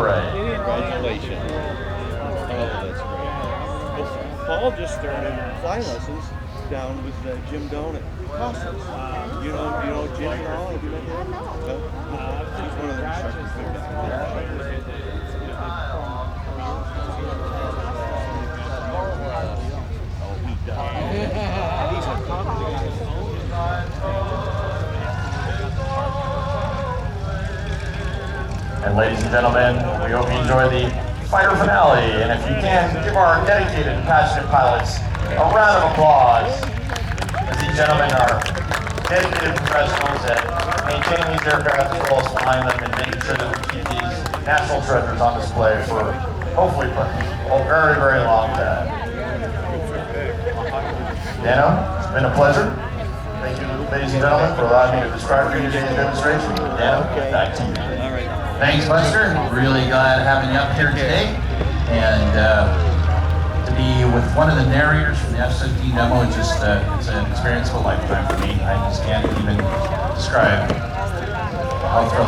parade. Congratulations. Oh, that's great. Paul just started flying lessons down with Jim Doan at Costas. You know Jim and all? Have you met him? He's one of the instructors there. And ladies and gentlemen, we hope you enjoy the fighter finale. And if you can, give our dedicated and passionate pilots a round of applause, as these gentlemen are dedicated professionals at maintaining these aircraft as well as flying them and making sure that we keep these national treasures on display for hopefully a very, very long time. Dano, it's been a pleasure. Thank you, ladies and gentlemen, for allowing me to describe for you today's demonstration. Dano, back to you. Thanks, Buster. Really glad having you up here today. And to be with one of the narrators from the F-17 demo, it's just it's an experience of a lifetime for me. I just can't even describe how thrilled